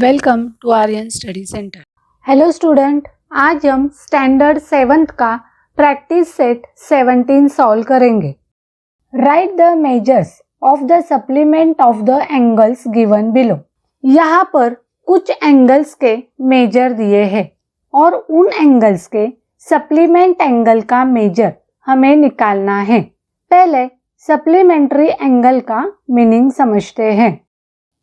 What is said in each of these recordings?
Welcome to Aryan study centre. Hello student, आज हम standard 7th का प्रैक्टिस सेट 17 सॉल्व करेंगे। Write the measures of the supplement of the angles given below. यहाँ पर कुछ angles के मेजर दिए हैं और उन एंगल्स के सप्लीमेंट एंगल का मेजर हमें निकालना है। पहले सप्लीमेंट्री एंगल का मीनिंग समझते हैं।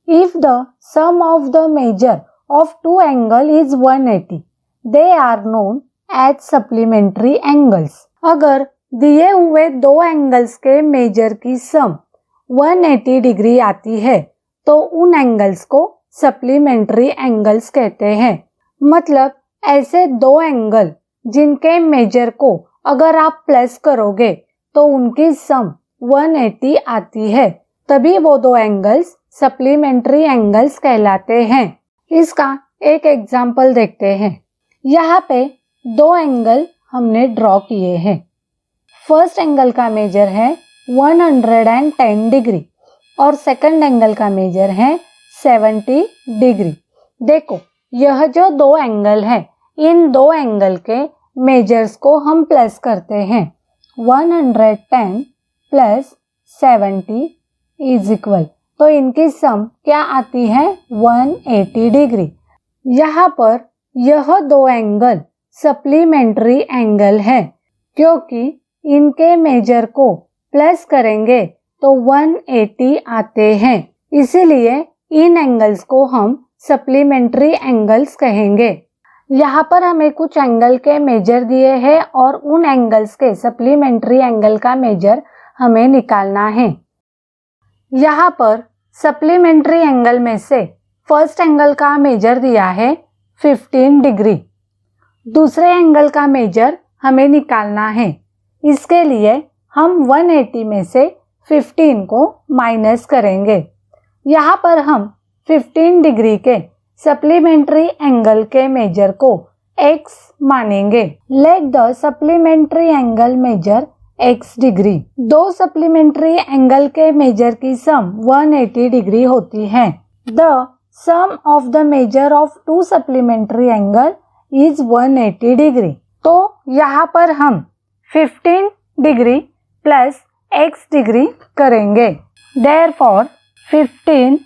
If the sum of the measure of two angle is 180, they are known as supplementary angles. अगर दिए हुए दो एंगल्स के मेजर की सम 180 डिग्री आती है तो उन एंगल्स को सप्लीमेंट्री एंगल्स कहते हैं। मतलब ऐसे दो एंगल जिनके मेजर को अगर आप प्लस करोगे तो उनकी सम 180 आती है, तभी वो दो एंगल्स सप्लीमेंट्री एंगल्स कहलाते हैं। इसका एक एग्जाम्पल देखते हैं। यहाँ पे दो एंगल हमने ड्रॉ किए हैं। फर्स्ट एंगल का मेजर है 110 डिग्री और सेकंड एंगल का मेजर है 70 डिग्री। देखो, यह जो दो एंगल है, इन दो एंगल के मेजर्स को हम प्लस करते हैं। 110 प्लस 70 इज इक्वल, तो इनकी सम क्या आती है 180 डिग्री। यहाँ पर यह दो एंगल सप्लीमेंट्री एंगल है क्योंकि इनके मेजर को प्लस करेंगे तो 180 आते हैं, इसीलिए इन एंगल्स को हम सप्लीमेंट्री एंगल्स कहेंगे। यहाँ पर हमें कुछ एंगल के मेजर दिए हैं और उन एंगल्स के सप्लीमेंट्री एंगल का मेजर हमें निकालना है। यहाँ पर सप्लीमेंट्री एंगल में से फर्स्ट एंगल का मेजर दिया है 15 डिग्री। दूसरे एंगल का मेजर हमें निकालना है। इसके लिए हम 180 में से 15 को माइनस करेंगे। यहाँ पर हम 15 डिग्री के सप्लीमेंट्री एंगल के मेजर को x मानेंगे। Let the supplementary angle measure x degree. दो सप्लीमेंट्री एंगल के मेजर की सम 180 डिग्री होती है। The sum of the measure of two supplementary angle is 180 degree. तो यहाँ पर हम 15 डिग्री प्लस x डिग्री करेंगे। Therefore 15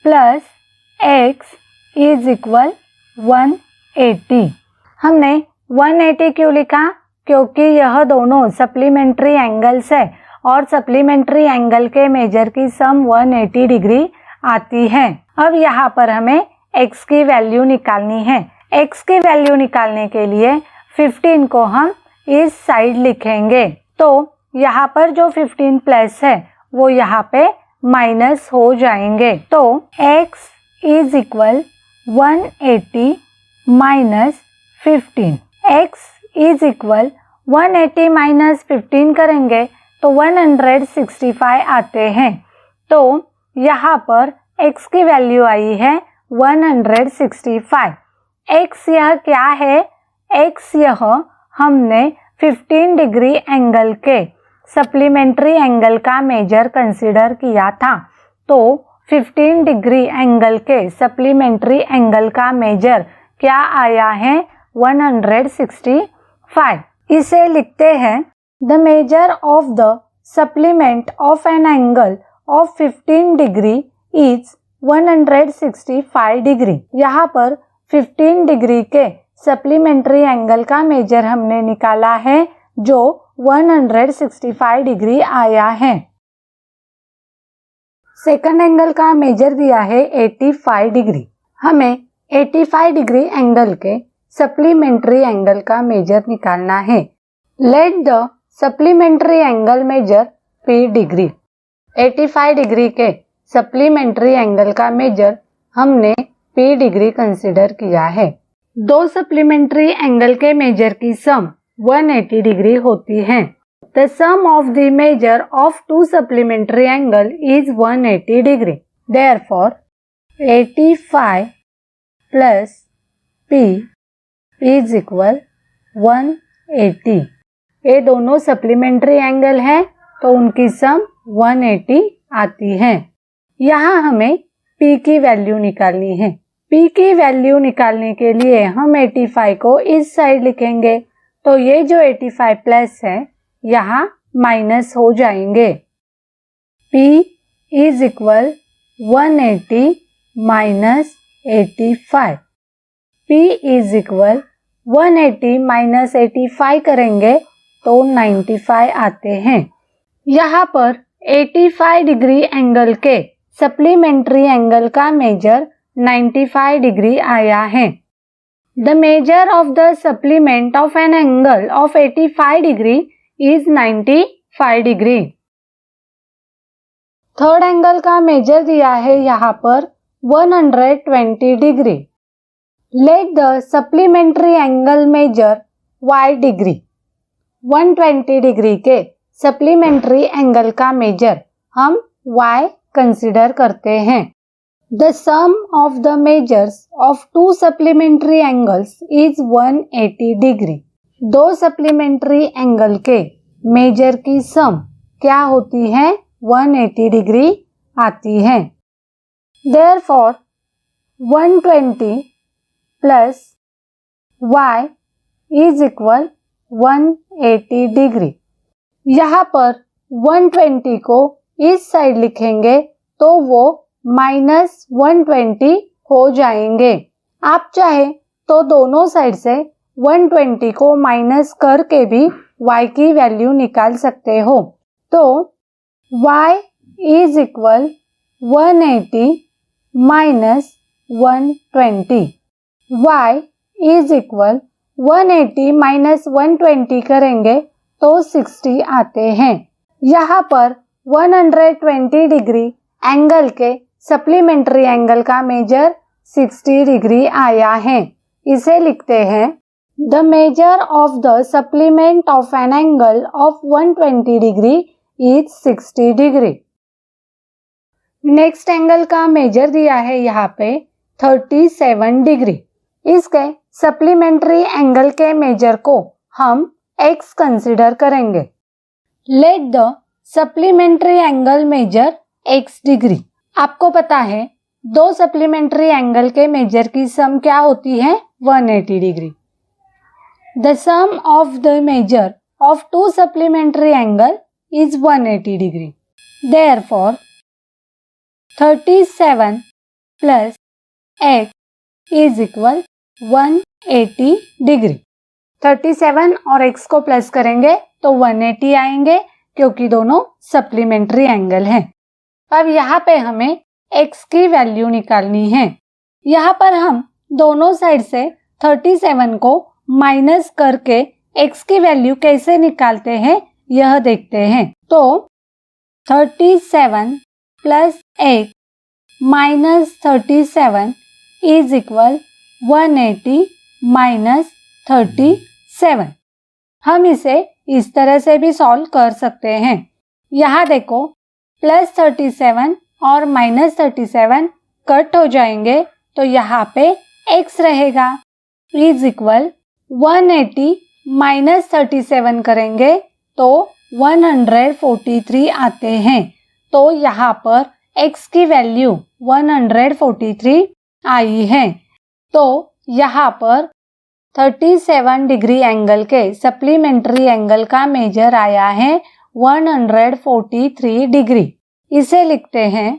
plus x is equal 180। हमने 180 क्यों लिखा? क्योंकि यह दोनों सप्लीमेंट्री एंगल्स है और सप्लीमेंट्री एंगल के मेजर की सम 180 डिग्री आती है। अब यहाँ पर हमें x की वैल्यू निकालनी है। x की वैल्यू निकालने के लिए 15 को हम इस साइड लिखेंगे, तो यहाँ पर जो 15 प्लस है वो यहाँ पे माइनस हो जाएंगे। तो x is equal 180 minus 15। x is equal 180 minus 15 करेंगे तो 165 आते हैं। तो यहाँ पर x की वैल्यू आई है 165। x यह क्या है? x यह हमने 15 डिग्री एंगल के सप्लीमेंट्री एंगल का मेजर कंसीडर किया था। तो 15 डिग्री एंगल के सप्लीमेंट्री एंगल का मेजर क्या आया है? 165। इसे लिखते हैं, the measure of the supplement of an angle of 15 degree is 165 degree. यहाँ पर 15 डिग्री के सप्लीमेंट्री एंगल का मेजर हमने निकाला है जो 165 डिग्री आया है। सेकंड एंगल का मेजर दिया है 85 डिग्री। हमें 85 डिग्री एंगल के सप्लीमेंट्री एंगल का मेजर निकालना है। Late the supplementary angle major P degree. 85 degree के सप्लीमेंट्री एंगल का मेजर हमने P डिग्री कंसीडर किया है। दो सप्लीमेंट्री एंगल के मेजर की सम 180 डिग्री होती है। The sum of the measure of two supplementary angle is 180 degree. Therefore 85 plus P is equal 180। ये दोनों सप्लीमेंट्री एंगल है तो उनकी सम 180 आती है। यहाँ हमें P की वैल्यू निकालनी है। P की वैल्यू निकालने के लिए हम 85 को इस साइड लिखेंगे, तो ये जो 85 प्लस है यहाँ माइनस हो जाएंगे। P is equal 180 minus 85। P is equal 180 minus 85 करेंगे तो 95 आते हैं। यहाँ पर 85 डिग्री एंगल के सप्लीमेंट्री एंगल का मेजर 95 डिग्री आया है। The measure of the supplement of an angle of 85 degree is 95 degree. Third angle का मेजर दिया है यहाँ पर 120 degree. Let the supplementary angle major y degree. 120 degree के सप्लीमेंट्री एंगल का मेजर हम y कंसिडर करते हैं। The sum of the measures of two supplementary angles is 180 degree. दो सप्लीमेंट्री एंगल के मेजर की सम क्या होती है? 180 डिग्री आती है। Therefore 120 plus y is equal 180 degree. यहाँ पर 120 को इस साइड लिखेंगे तो वो माइनस 120 हो जाएंगे। आप चाहे तो दोनों साइड से 120 को माइनस करके भी y की वैल्यू निकाल सकते हो। तो y is equal 180 minus 120। y is equal 180 minus 120 करेंगे तो 60 आते हैं। यहाँ पर 120 डिग्री एंगल के सप्लीमेंट्री एंगल का मेजर 60 डिग्री आया है। इसे लिखते हैं the measure of the supplement of an angle of 120 degree is 60 degree. Next angle का मेजर दिया है यहाँ पे 37 डिग्री। इसके सप्लीमेंट्री एंगल के मेजर को हम x कंसिडर करेंगे। Late the supplementary angle measure x degree. आपको पता है दो सप्लीमेंट्री एंगल के मेजर की सम क्या होती है? 180 degree. The sum of the measure of two supplementary angle is 180 degree. Therefore 37 plus x is equal 180 degree. 37 और x को प्लस करेंगे तो 180 आएंगे क्योंकि दोनों सप्लीमेंट्री एंगल हैं। अब यहाँ पे हमें x की वैल्यू निकालनी है। यहाँ पर हम दोनों साइड से 37 को माइनस करके x की वैल्यू कैसे निकालते हैं यह देखते हैं। तो 37 plus x minus 37 is equal 180 minus 37। हम इसे इस तरह से भी सॉल्व कर सकते हैं। यहाँ देखो प्लस 37 और माइनस 37 कट हो जाएंगे तो यहाँ पे x रहेगा इज इक्वल 180 माइनस 37 करेंगे तो 143 आते हैं। तो यहाँ पर x की वैल्यू 143 आई है। तो यहाँ पर 37 डिग्री एंगल के सप्लीमेंट्री एंगल का मेजर आया है 143 डिग्री। इसे लिखते हैं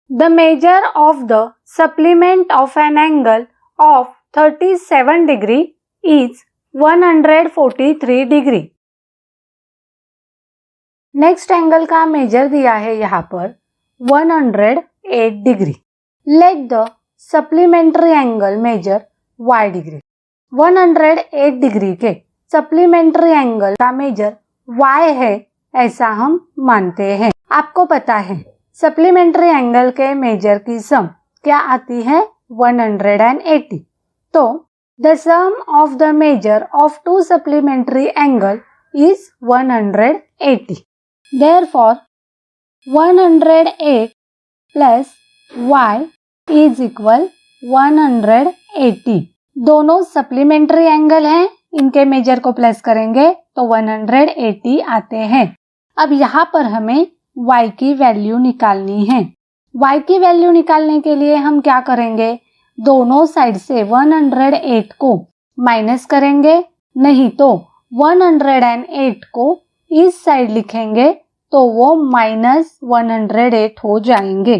the measure of the supplement of an angle of 37 degree is 143 degree. Next angle का मेजर दिया है यहाँ पर 108 degree. Let the supplementary angle major y degree. 108 degree के सप्लीमेंट्री एंगल का मेजर y है ऐसा हम मानते हैं। आपको पता है सप्लीमेंट्री एंगल के मेजर की सम क्या आती है? 180। तो the sum of the measure of two supplementary angle is 180। Therefore 108 plus y is equal 180। दोनों सप्लीमेंट्री एंगल हैं, इनके मेजर को प्लस करेंगे तो 180 आते हैं। अब यहाँ पर हमें y की वैल्यू निकालनी है। y की वैल्यू निकालने के लिए हम क्या करेंगे? दोनों साइड से 108 को माइनस करेंगे, नहीं तो 108 को इस साइड लिखेंगे तो वो -108 हो जाएंगे।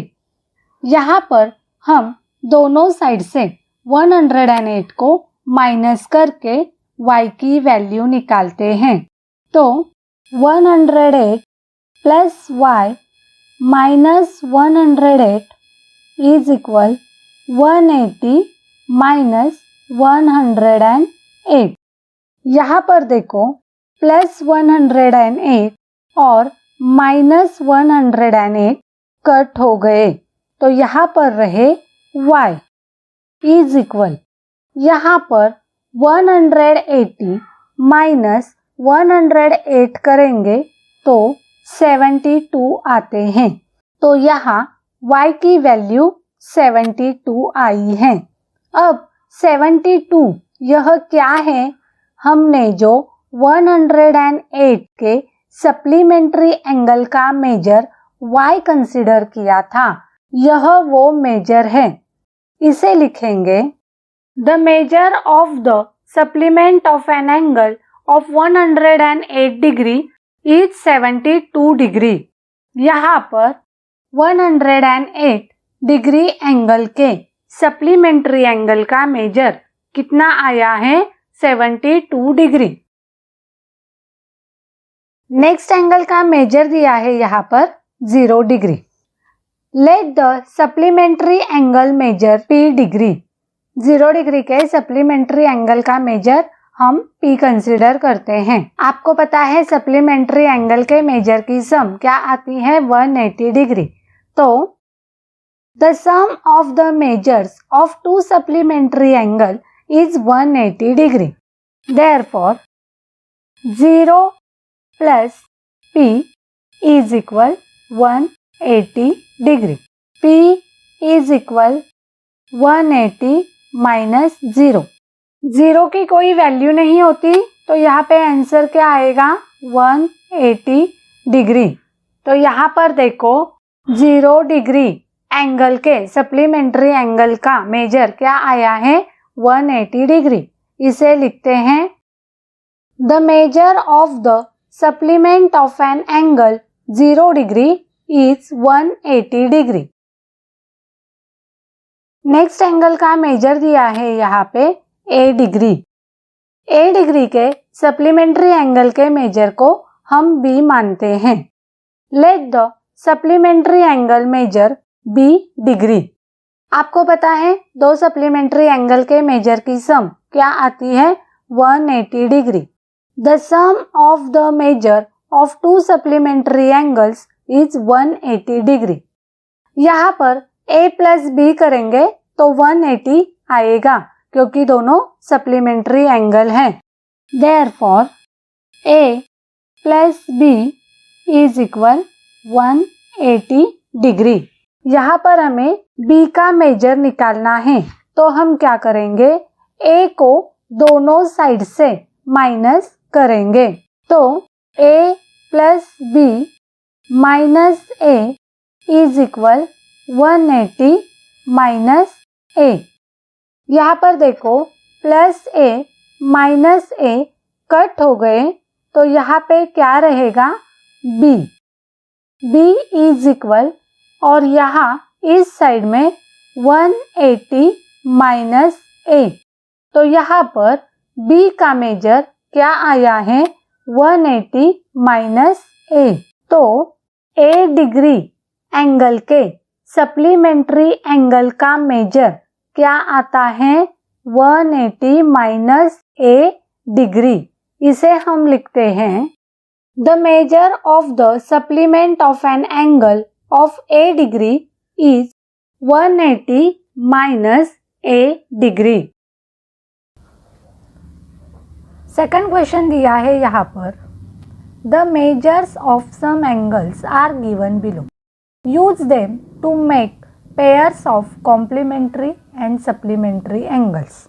यहाँ पर हम दोनों साइड से 108 को माइनस करके y की वैल्यू निकालते हैं। तो 108 plus y minus 108 is equal 180 minus 108। यहाँ पर देखो प्लस 108 और माइनस 108 कट हो गए, तो यहाँ पर रहे y इज इक्वल, यहाँ पर 180 माइनस 108 करेंगे तो 72 आते हैं। तो यहाँ y की वैल्यू 72 आई है। अब 72 यह क्या है? हमने जो 108 के सप्लीमेंट्री एंगल का मेजर y कंसिडर किया था, यह वो मेजर है। इसे लिखेंगे the measure of the supplement of an angle of 108 degree is 72 degree. यहाँ पर 108 डिग्री एंगल के सप्लीमेंट्री एंगल का मेजर कितना आया है? 72 डिग्री। नेक्स्ट एंगल का मेजर दिया है यहाँ पर 0 degree. Let the supplementary angle major P degree. 0 degree के सप्लीमेंट्री एंगल का मेजर हम P कंसिडर करते हैं। आपको पता है सप्लीमेंट्री एंगल के मेजर की सम क्या आती है? 180 डिग्री। तो the sum of the measures of two supplementary angle is 180 degree. Therefore, 0 plus P is equal 180 degree. P is equal 180 minus 0. 0 की कोई वैल्यू नहीं होती, तो यहाँ पे आंसर क्या आएगा? 180 डिग्री। तो यहाँ पर देखो 0 डिग्री एंगल के सप्लीमेंट्री एंगल का मेजर क्या आया है? 180 डिग्री। इसे लिखते हैं the measure of the supplement of an angle 0 degree is 180 degree. Next angle का मेजर दिया है यहाँ पे A डिग्री। A डिग्री के सप्लीमेंट्री एंगल के मेजर को हम B मानते हैं। Late the supplementary angle major B degree. आपको पता है दो सप्लीमेंट्री एंगल के मेजर की सम क्या आती है? 180 degree. The sum of the measure of two supplementary angles is 180 degree. यहाँ पर A प्लस B करेंगे तो 180 आएगा, क्योंकि दोनों सप्लीमेंट्री एंगल हैं। Therefore, A plus B is equal 180 degree. यहाँ पर हमें B का मेजर निकालना है, तो हम क्या करेंगे? A को दोनों साइड से माइनस करेंगे। तो A plus B minus A is equal 180 minus A। यहाँ पर देखो plus A minus A cut हो गए, तो यहाँ पे क्या रहेगा? B। B इज इक्वल, और यहाँ इस साइड में 180 माइनस A, तो यहाँ पर B का मेजर क्या आया है? 180 माइनस A। तो A डिग्री एंगल के सप्लीमेंट्री एंगल का मेजर क्या आता है? 180 माइनस A डिग्री। इसे हम लिखते हैं the measure of the supplement of an angle of A degree is 180 minus A degree। Second question दिया है यहाँ पर the measures of some angles are given below, use them to make pairs of complementary and supplementary angles.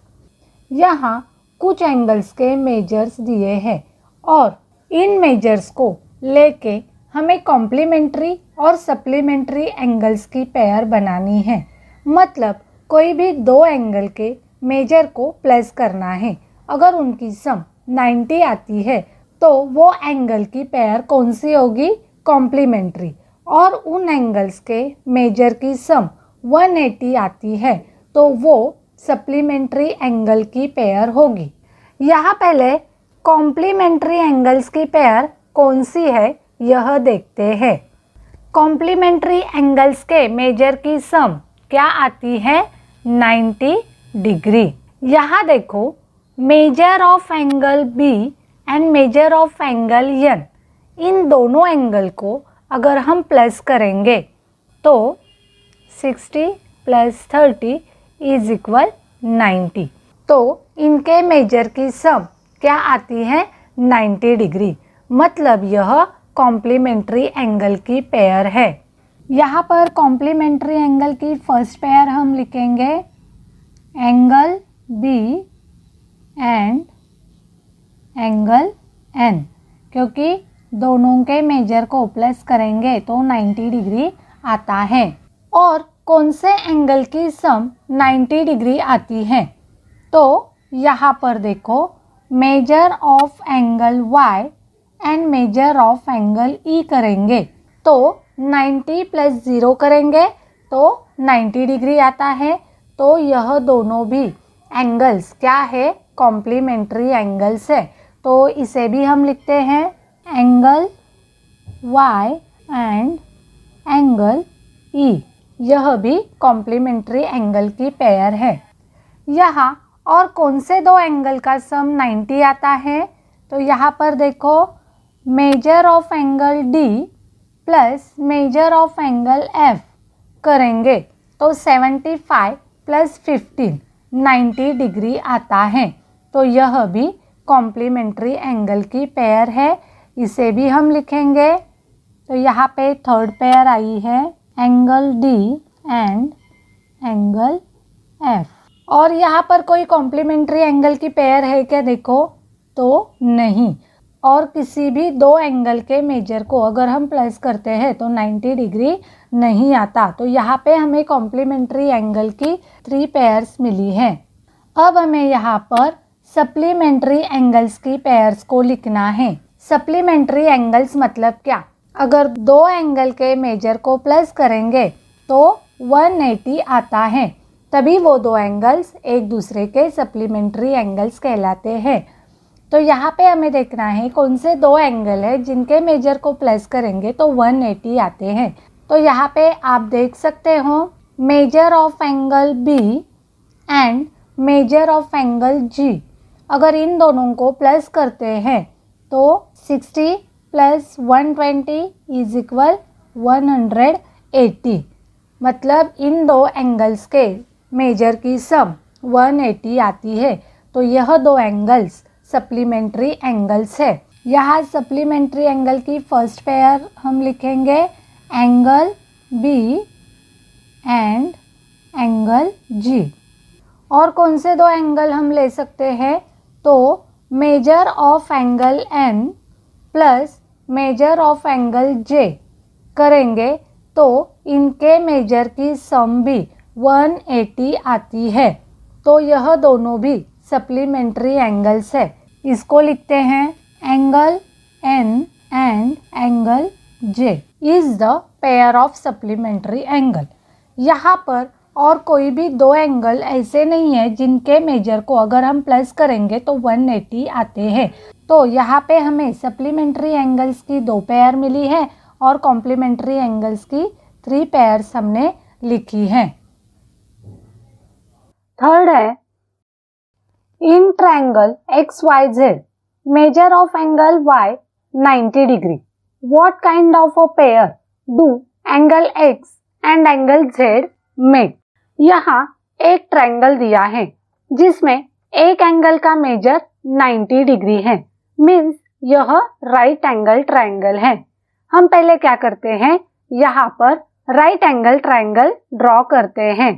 यहाँ कुछ angles के measures दिए हैं और इन मेजर्स को लेके हमें कॉम्प्लीमेंट्री और सप्लीमेंट्री एंगल्स की पेयर बनानी है। मतलब कोई भी दो एंगल के मेजर को प्लस करना है। अगर उनकी सम 90 आती है तो वो एंगल की पेयर कौन सी होगी? कॉम्प्लीमेंट्री। और उन एंगल्स के मेजर की सम 180 आती है तो वो सप्लीमेंट्री एंगल की पेयर होगी। यहाँ पहले कॉम्प्लीमेंट्री एंगल्स की पेयर कौन सी है यह देखते हैं। कॉम्प्लीमेंट्री एंगल्स के मेजर की सम क्या आती है? 90 डिग्री। यहाँ देखो, measure of angle B and measure of angle N, इन दोनों एंगल को अगर हम प्लस करेंगे तो 60 प्लस 30 इज इक्वल 90। तो इनके मेजर की सम क्या आती है? 90 डिग्री। मतलब यह कॉम्प्लीमेंट्री एंगल की पेयर है। यहाँ पर कॉम्प्लीमेंट्री एंगल की फर्स्ट पेयर हम लिखेंगे angle B and angle N, क्योंकि दोनों के मेजर को प्लस करेंगे तो 90 डिग्री आता है। और कौन से एंगल की सम 90 डिग्री आती है? तो यहाँ पर देखो, measure of angle y and measure of angle E करेंगे तो 90 प्लस 0 करेंगे तो 90 डिग्री आता है। तो यह दोनों भी एंगल्स क्या है? कॉम्प्लीमेंट्री एंगल्स है। तो इसे भी हम लिखते हैं angle y and angle E। यह भी कॉम्प्लीमेंट्री एंगल की पेयर है। यहाँ और कौन से दो एंगल का सम 90 आता है? तो यहाँ पर देखो, measure of angle D plus major of angle F करेंगे तो 75 प्लस 15 90 डिग्री आता है। तो यह भी कॉम्प्लीमेंट्री एंगल की पेयर है। इसे भी हम लिखेंगे। तो यहाँ पे थर्ड पेयर आई है angle D and angle F। और यहाँ पर कोई कॉम्प्लीमेंट्री एंगल की पेयर है क्या? देखो तो नहीं। और किसी भी दो एंगल के मेजर को अगर हम प्लस करते हैं तो 90 डिग्री नहीं आता। तो यहाँ पे हमें कॉम्प्लीमेंट्री एंगल की 3 पेयर्स मिली हैं। अब हमें यहाँ पर सप्लीमेंट्री एंगल्स की पेयर्स को लिखना है। सप्लीमेंट्री एंगल्स मतलब क्या? अगर दो एंगल के मेजर को प्लस करेंगे तो 180 आता है, तभी वो दो एंगल्स एक दूसरे के सप्लीमेंट्री एंगल्स कहलाते हैं। तो यहाँ पे हमें देखना है कौन से दो एंगल है जिनके मेजर को प्लस करेंगे तो 180 आते हैं। तो यहाँ पे आप देख सकते हो, major of angle B and measure of angle G, अगर इन दोनों को प्लस करते हैं तो 60 प्लस 120 इज इक्वल 180। मतलब इन दो एंगल्स के मेजर की सम 180 आती है। तो यह दो एंगल्स सप्लीमेंट्री एंगल्स है। यहाँ सप्लीमेंट्री एंगल की फर्स्ट पेयर हम लिखेंगे angle B and angle G। और कौन से दो एंगल हम ले सकते हैं? तो major of angle N plus major of angle J करेंगे तो इनके मेजर की सम भी 180 आती है। तो यह दोनों भी सप्लीमेंट्री एंगल्स है। इसको लिखते हैं angle N and angle J is the pair of supplementary angle. यहाँ पर और कोई भी दो एंगल ऐसे नहीं है जिनके मेजर को अगर हम प्लस करेंगे तो 180 आते हैं। तो यहाँ पे हमें सप्लीमेंट्री एंगल्स की 2 पेयर मिली है और कॉम्प्लीमेंट्री एंगल्स की 3 पेयर्स हमने लिखी हैं। थर्ड है, in triangle XYZ major of angle Y 90 degree, what kind of a pair do angle X and angle Z make. यहाँ एक ट्रायंगल दिया है जिसमें एक एंगल का मेजर 90 डिग्री है, मीन्स यह राइट एंगल ट्रायंगल है। हम पहले क्या करते हैं, यहाँ पर राइट एंगल ट्रायंगल ड्रॉ करते हैं।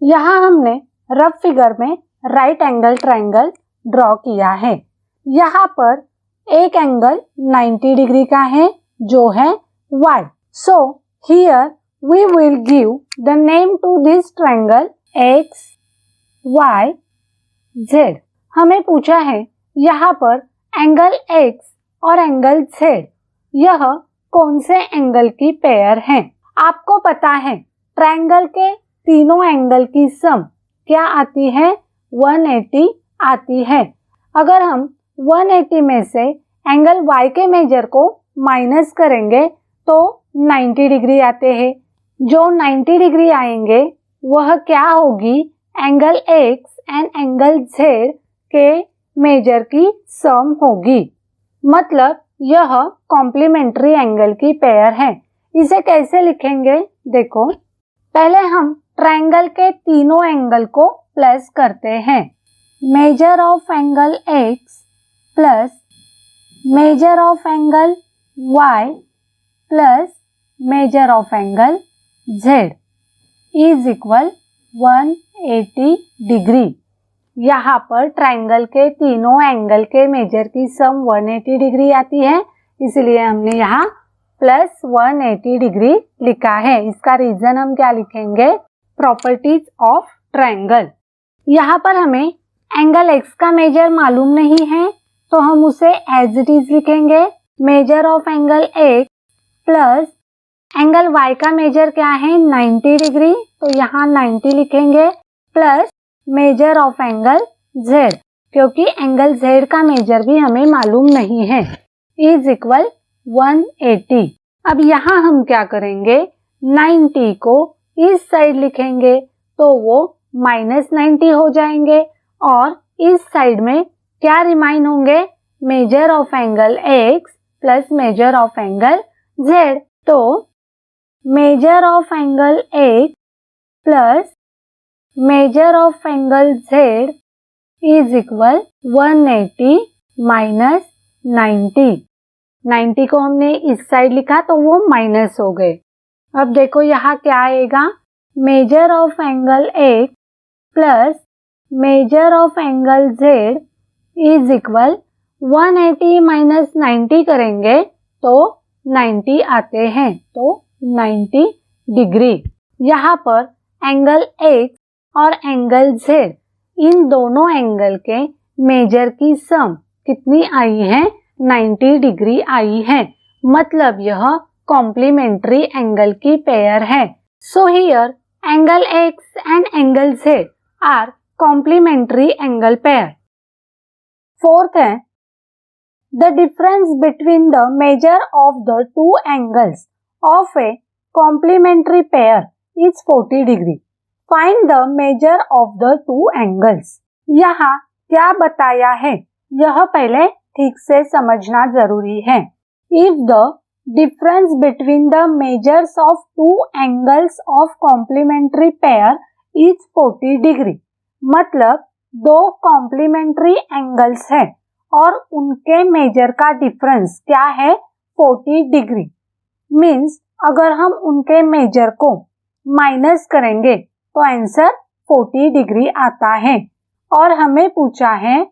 यहाँ हमने रफ फिगर में राइट एंगल ट्रायंगल ड्रॉ किया है। यहाँ पर एक एंगल 90 डिग्री का है जो है Y। So here we will give the name to this triangle X Y Z. हमें पूछा है यहाँ पर एंगल एक्स और एंगल जेड यह कौन से एंगल की पेयर हैं। आपको पता है ट्रायंगल के तीनों एंगल की सम क्या आती है, 180 आती है। अगर हम 180 में से एंगल y के मेजर को माइनस करेंगे तो 90 डिग्री आते हैं। जो 90 डिग्री आएंगे वह क्या होगी, angle x and angle z के मेजर की सम होगी। मतलब यह कॉम्प्लीमेंट्री एंगल की पेयर है। इसे कैसे लिखेंगे, देखो पहले हम ट्रायंगल के तीनों एंगल को प्लस करते हैं। Major of angle x plus major of angle y plus major of angle z is equal 180 degree. यहाँ पर ट्रायंगल के तीनों एंगल के मेजर की सम 180 डिग्री आती है, इसलिए हमने यहाँ प्लस 180 डिग्री लिखा है। इसका रीजन हम क्या लिखेंगे, प्रॉपर्टीज ऑफ ट्रायंगल। यहाँ पर हमें एंगल x का मेजर मालूम नहीं है तो हम उसे एज इट इज लिखेंगे। Major of angle x plus angle y का मेजर क्या है, 90 डिग्री, तो यहाँ 90 लिखेंगे, plus major of angle z, क्योंकि एंगल z का मेजर भी हमें मालूम नहीं है, इज इक्वल 180। अब यहाँ हम क्या करेंगे, 90 को इस साइड लिखेंगे तो वो -90 हो जाएंगे और इस साइड में क्या रिमाइन होंगे, major of angle x plus major of angle z। तो major of angle x plus major of angle z is equal 180 minus 90 को हमने इस साइड लिखा तो वो माइनस हो गए। अब देखो यहाँ क्या आएगा, major of angle x plus major of angle z is equal 180 minus 90 करेंगे तो 90 आते हैं, तो 90 डिग्री। यहाँ पर एंगल x और एंगल z इन दोनों एंगल के मेजर की सम कितनी आई है, 90 डिग्री आई है। मतलब यह कॉम्प्लीमेंट्री एंगल की पेयर है। So here angle x and angle z are complementary angle pair. Fourth है, the difference between the measure of the two angles of a complementary pair is 40 degree. Find the measure of the two angles. यहाँ क्या बताया है यह पहले ठीक से समझना जरूरी है। If the difference between the measures of two angles of complementary pair is 40 degree, मतलब दो कॉम्प्लीमेंट्री एंगल्स है और उनके मेजर का डिफरेंस क्या है, 40 डिग्री। मीन्स अगर हम उनके मेजर को माइनस करेंगे तो आंसर 40 डिग्री आता है। और हमें पूछा है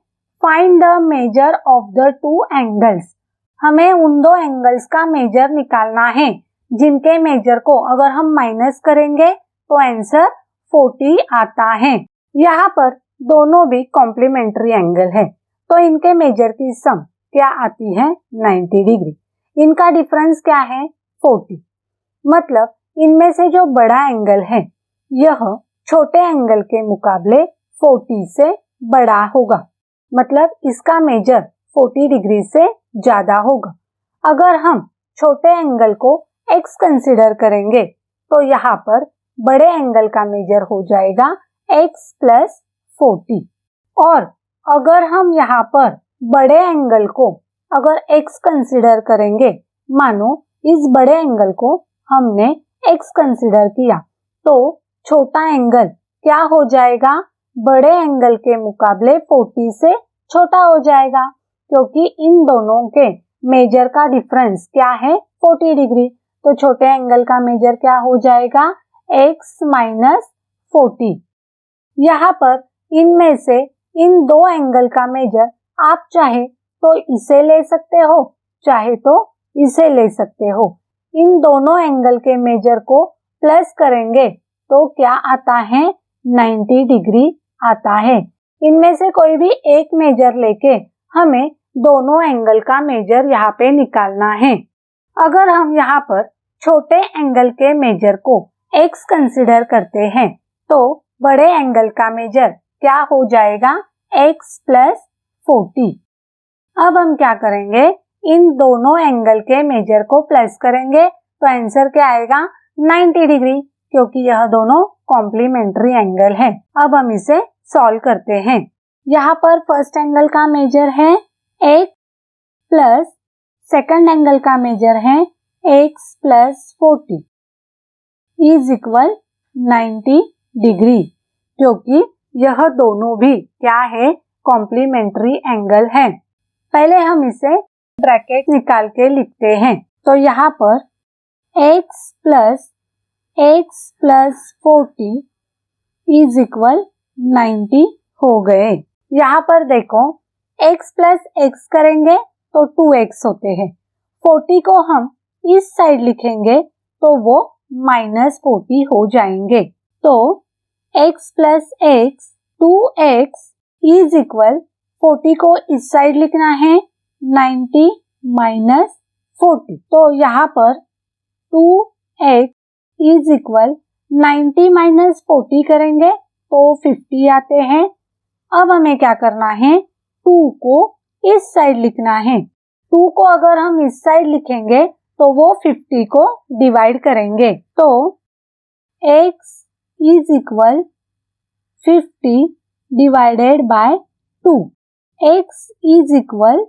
find the measure of the two angles. हमें उन दो एंगल्स का मेजर निकालना है जिनके मेजर को अगर हम माइनस करेंगे तो आंसर 40 आता है। यहाँ पर दोनों भी कॉम्प्लीमेंट्री एंगल है तो इनके मेजर की सम क्या आती है, 90 डिग्री। इनका डिफरेंस क्या है, 40। मतलब इनमें से जो बड़ा एंगल है यह छोटे एंगल के मुकाबले 40 से बड़ा होगा, मतलब इसका मेजर 40 डिग्री से ज्यादा होगा। अगर हम छोटे एंगल को x कंसिडर करेंगे तो यहाँ पर बड़े एंगल का मेजर हो जाएगा x प्लस 40। और अगर हम यहाँ पर बड़े एंगल को अगर x कंसिडर करेंगे, मानो इस बड़े एंगल को हमने x कंसिडर किया तो छोटा एंगल क्या हो जाएगा, बड़े एंगल के मुकाबले 40 से छोटा हो जाएगा, क्योंकि इन दोनों के मेजर का डिफरेंस क्या है, 40 डिग्री। तो छोटे एंगल का मेजर क्या हो जाएगा, x माइनस 40। यहाँ पर इनमें से इन दो एंगल का मेजर आप चाहे तो इसे ले सकते हो, चाहे तो इसे ले सकते हो। इन दोनों एंगल के मेजर को प्लस करेंगे तो क्या आता है, 90 डिग्री आता है। इनमें से कोई भी एक मेजर लेके हमें दोनों एंगल का मेजर यहाँ पे निकालना है। अगर हम यहाँ पर छोटे एंगल के मेजर को x कंसिडर करते हैं तो बड़े एंगल का मेजर क्या हो जाएगा, x प्लस 40। अब हम क्या करेंगे, इन दोनों एंगल के मेजर को प्लस करेंगे तो आंसर क्या आएगा, 90 डिग्री, क्योंकि यह दोनों कॉम्प्लीमेंट्री एंगल है। अब हम इसे सॉल्व करते हैं। यहाँ पर फर्स्ट एंगल का मेजर है x प्लस सेकंड एंगल का मेजर है x plus 40 is equal 90 degree, क्योंकि यह दोनों भी क्या है, कॉम्प्लीमेंट्री एंगल है। पहले हम इसे ब्रैकेट निकाल के लिखते हैं। तो यहाँ पर x प्लस 40 इज इक्वल 90 हो गए। यहाँ पर देखो x प्लस x करेंगे तो 2x होते हैं। 40 को हम इस साइड लिखेंगे तो वो -40 हो जाएंगे। तो x plus x 2x is equal 40 को इस साइड लिखना है 90 माइनस 40। तो यहाँ पर 2x इज इक्वल 90 माइनस 40 करेंगे तो 50 आते हैं। अब हमें क्या करना है, 2 को इस साइड लिखना है। 2 को अगर हम इस साइड लिखेंगे तो वो 50 को डिवाइड करेंगे। तो x is equal 50 divided by 2, x is equal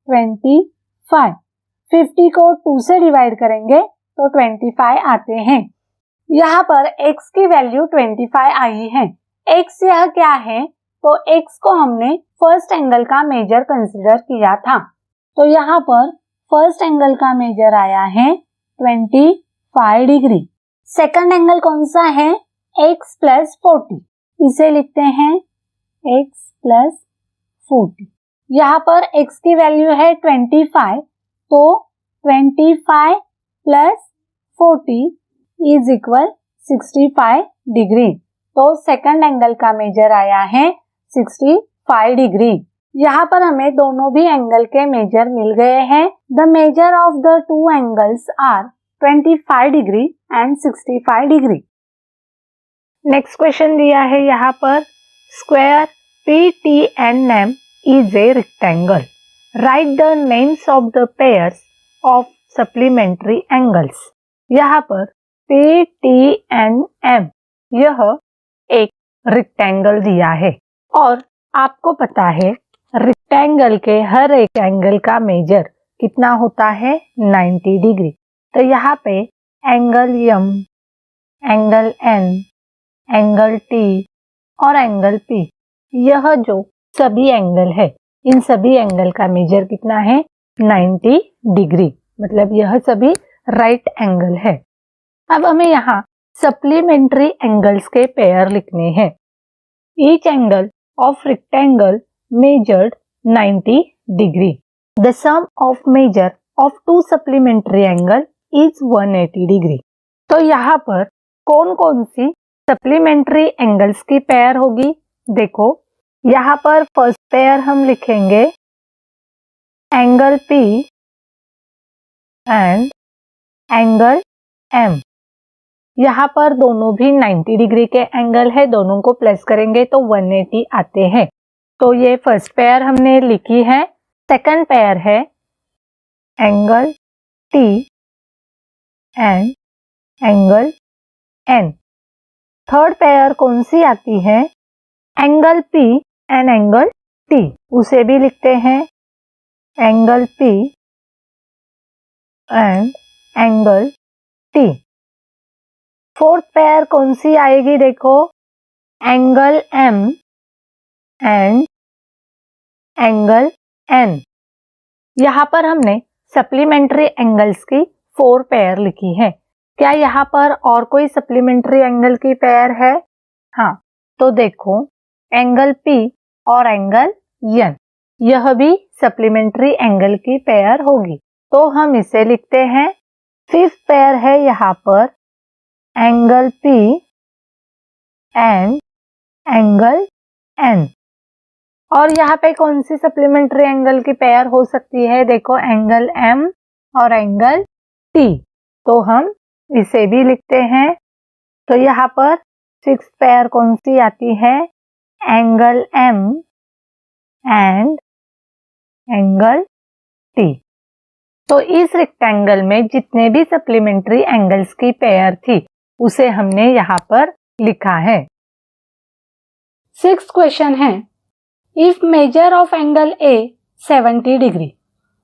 25। 50 को 2 से डिवाइड करेंगे तो 25 आते हैं। यहाँ पर x की वैल्यू 25 आई है। x यह क्या है, तो x को हमने फर्स्ट एंगल का मेजर कंसिडर किया था। तो यहाँ पर फर्स्ट एंगल का मेजर आया है 25 डिग्री। सेकंड एंगल कौन सा है, x प्लस 40, इसे लिखते हैं x प्लस 40। यहाँ पर x की वैल्यू है 25, तो 25 प्लस 40 इज इक्वल 65 डिग्री। तो सेकंड एंगल का मेजर आया है 65 डिग्री। यहाँ पर हमें दोनों भी एंगल के मेजर मिल गए हैं। The measure of the two angles are 25 degree and 65 degree. Next question दिया है यहाँ पर, square PTNM is a rectangle. Write the names of the pairs of supplementary angles. यहाँ पर PTNM यह एक रेक्टेंगल दिया है और आपको पता है रेक्टेंगल के हर एक एंगल का मेजर कितना होता है, 90 डिग्री। तो यहाँ पे angle M, angle N, angle T और एंगल P, यह जो सभी एंगल है, इन सभी एंगल का मेजर कितना है, 90 डिग्री, मतलब यह सभी राइट एंगल है। अब हमें यहाँ सप्लीमेंट्री एंगल्स के पेयर लिखने हैं। Each angle of rectangle measured 90 degree. The sum of measure of two supplementary angle is 180 degree. तो यहाँ पर कौन कौन सी सप्लीमेंट्री एंगल्स की पेयर होगी, देखो यहाँ पर फर्स्ट पेयर हम लिखेंगे angle P and angle M। यहाँ पर दोनों भी 90 डिग्री के एंगल है, दोनों को प्लस करेंगे तो 180 आते हैं। तो ये फर्स्ट पेयर हमने लिखी है। सेकंड पेयर है angle T and angle N। Third pair कौन सी आती है, angle P and angle T, उसे भी लिखते हैं angle P and angle T। Fourth pair कौन सी आएगी, देखो angle M and angle N। यहाँ पर हमने सप्लीमेंट्री एंगल्स की 4 पेयर लिखी है। क्या यहाँ पर और कोई सप्लीमेंट्री एंगल की पेयर है? हाँ, तो देखो एंगल P और एंगल N, यह भी सप्लीमेंट्री एंगल की पेयर होगी। तो हम इसे लिखते हैं। फिफ्थ पेयर है यहाँ पर angle P and angle N। और यहाँ पे कौन सी सप्लीमेंट्री एंगल की पेयर हो सकती है? देखो, एंगल M और एंगल T। तो हम इसे भी लिखते हैं। तो यहाँ पर 6th पेयर कौन सी आती है? Angle M and angle T। तो इस रेक्टेंगल में जितने भी सप्लीमेंट्री एंगल्स की पेयर थी उसे हमने यहाँ पर लिखा है। 6th क्वेश्चन है, if measure of angle A 70 degree,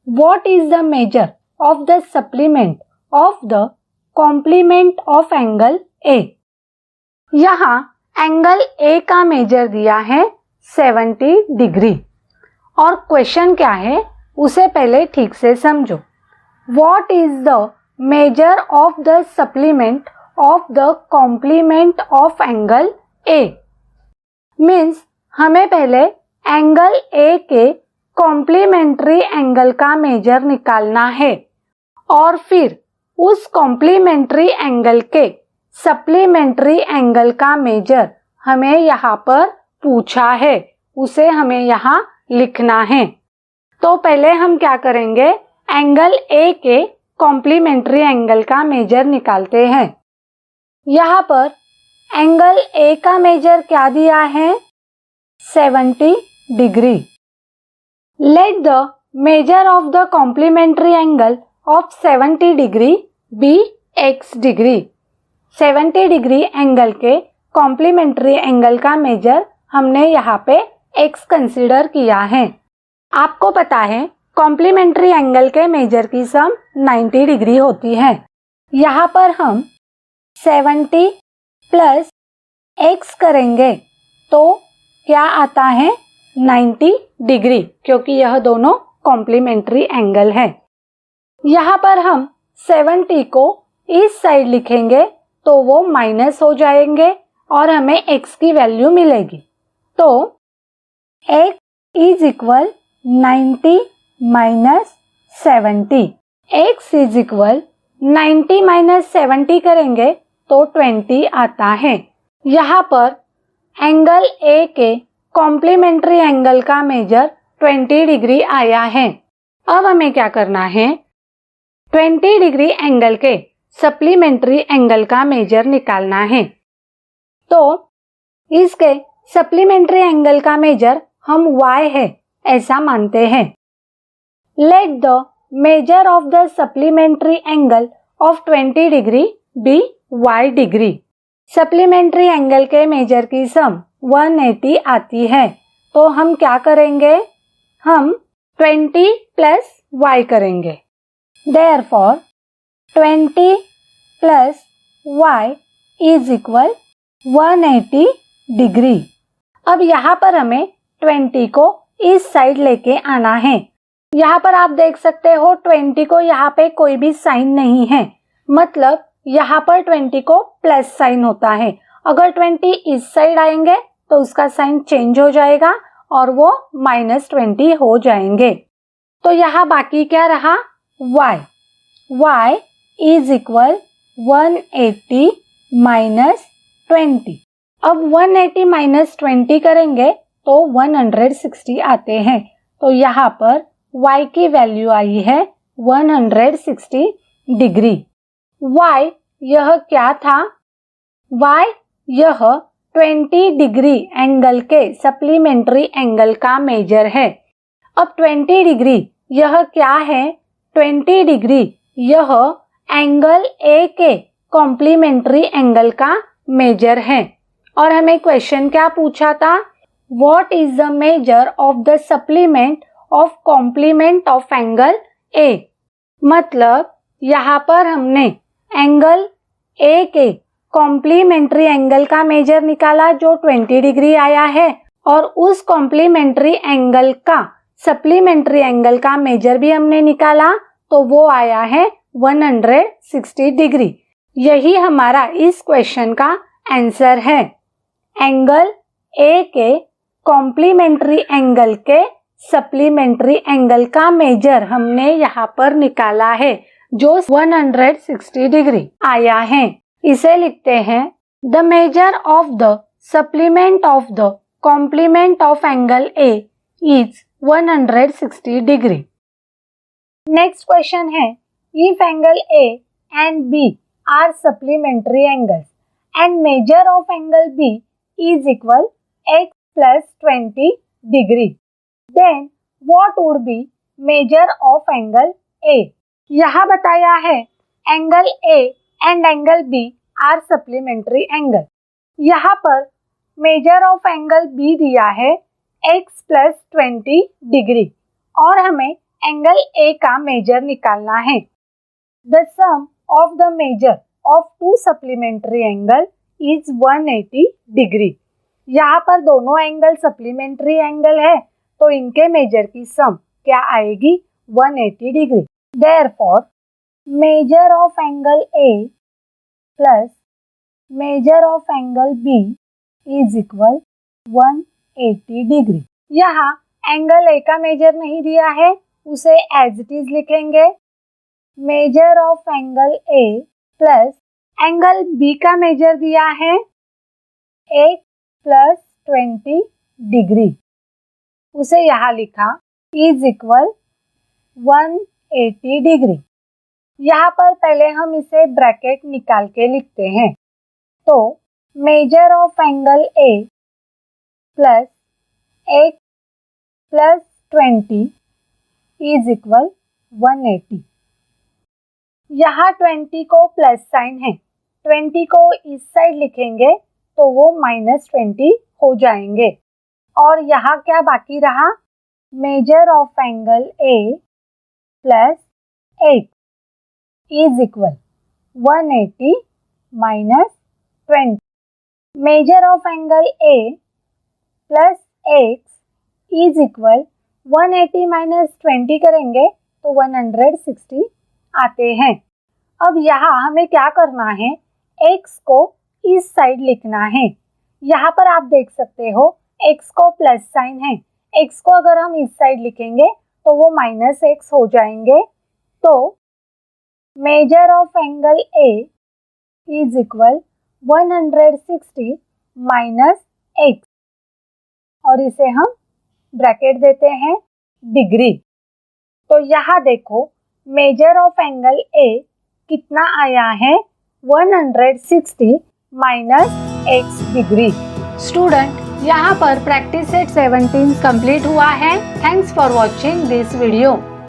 what is the measure of the supplement of the complement of angle A? यहाँ एंगल A का मेजर दिया है 70 डिग्री और क्वेश्चन क्या है उसे पहले ठीक से समझो। What is the measure of the supplement of the complement of angle A? Means हमें पहले एंगल A के कॉम्प्लीमेंट्री एंगल का मेजर निकालना है और फिर उस कॉम्प्लीमेंट्री एंगल के सप्लीमेंट्री एंगल का मेजर हमें यहाँ पर पूछा है, उसे हमें यहाँ लिखना है। तो पहले हम क्या करेंगे, एंगल A के कॉम्प्लीमेंट्री एंगल का मेजर निकालते हैं। यहाँ पर एंगल A का मेजर क्या दिया है? 70 degree. Let the measure of the complementary angle of 70 degree be x degree. 70 degree angle के कॉम्प्लीमेंट्री एंगल का मेजर हमने यहाँ पे x कंसीडर किया है। आपको पता है कॉम्प्लीमेंट्री एंगल के मेजर की सम 90 डिग्री होती है। यहाँ पर हम 70 प्लस x करेंगे तो क्या आता है? 90 डिग्री, क्योंकि यह दोनों कॉम्प्लीमेंट्री एंगल है। यहाँ पर हम 70 को इस साइड लिखेंगे तो वो माइनस हो जाएंगे और हमें x की वैल्यू मिलेगी। तो x is equal 90 minus 70। x is equal 90 minus 70 करेंगे तो 20 आता है। यहाँ पर एंगल A के कॉम्प्लीमेंट्री एंगल का मेजर 20 डिग्री आया है। अब हमें क्या करना है? 20 डिग्री एंगल के सप्लीमेंट्री एंगल का मेजर निकालना है। तो इसके सप्लीमेंट्री एंगल का मेजर हम y है ऐसा मानते हैं। Late the measure of the supplementary angle of 20 degree B y degree. Supplementary angle के मेजर की सम 180 आती है। तो हम क्या करेंगे? हम 20 प्लस y करेंगे। Therefore 20 plus y is equal 180 degree. अब यहाँ पर हमें 20 को इस साइड लेके आना है। यहाँ पर आप देख सकते हो 20 को यहाँ पे कोई भी साइन नहीं है, मतलब यहाँ पर 20 को प्लस साइन होता है। अगर 20 इस साइड आएंगे तो उसका साइन चेंज हो जाएगा और वो -20 हो जाएंगे। तो यहाँ बाकी क्या रहा? y। y is equal 180 minus 20। अब 180 माइनस 20 करेंगे तो 160 आते हैं। तो यहाँ पर y की वैल्यू आई है 160 डिग्री। y यह क्या था? y यह 20 डिग्री एंगल के सप्लीमेंट्री एंगल का मेजर है। अब 20 डिग्री यह क्या है? 20 डिग्री यह एंगल A के कॉम्प्लीमेंट्री एंगल का मेजर है। और हमें क्वेश्चन क्या पूछा था? What is the measure of the supplement of complement of angle A? मतलब यहाँ पर हमने एंगल A के कॉम्प्लीमेंट्री एंगल का मेजर निकाला जो 20 डिग्री आया है, और उस कॉम्प्लीमेंट्री एंगल का सप्लीमेंट्री एंगल का मेजर भी हमने निकाला तो वो आया है 160 डिग्री। यही हमारा इस क्वेश्चन का आंसर है। एंगल A के कॉम्प्लीमेंट्री एंगल के सप्लीमेंट्री एंगल का मेजर हमने यहाँ पर निकाला है जो 160 डिग्री आया है। इसे लिखते हैं the measure of the supplement of the complement of angle A is 160 degree. Next question है, if angle A and B are supplementary angles and measure of angle B is equal x plus 20 degree, then what would be measure of angle A? यहाँ बताया है angle A and angle B are supplementary angle. यहाँ पर major of angle B दिया है x plus 20 degree और हमें angle A का मेजर निकालना है. The sum of the measure of two supplementary angle is 180 degree. यहाँ पर दोनों एंगल सप्लीमेंट्री एंगल है तो इनके मेजर की सम क्या आएगी? 180 degree. Therefore, measure of angle A plus measure of angle B is equal 180 degree. यहाँ एंगल A का मेजर नहीं दिया है, उसे एज इट इज लिखेंगे. Major of angle A plus angle B का मेजर दिया है x प्लस 20 डिग्री, उसे यहाँ लिखा इज इक्वल 180 डिग्री. यहाँ पर पहले हम इसे ब्रैकेट निकाल के लिखते हैं. तो major of angle A plus x plus 20 is equal 180. यहाँ 20 को प्लस साइन है, 20 को इस साइड लिखेंगे तो वो -20 हो जाएंगे. और यहाँ क्या बाकी रहा? Major of angle A plus x is equal 180 minus 20. Major of angle A plus x is equal 180 minus 20 करेंगे तो 160 आते हैं. अब यहाँ हमें क्या करना है? x को इस साइड लिखना है. यहाँ पर आप देख सकते हो x को प्लस साइन है, x को अगर हम इस साइड लिखेंगे तो वो -x हो जाएंगे. तो major of angle A is equal 160 minus x और इसे हम ब्रैकेट देते हैं डिग्री. तो यहाँ देखो मेजर ऑफ एंगल A कितना आया है? 160 माइनस x डिग्री. स्टूडेंट, यहाँ पर प्रैक्टिस सेट 17 कंप्लीट हुआ है. Thanks for watching this video.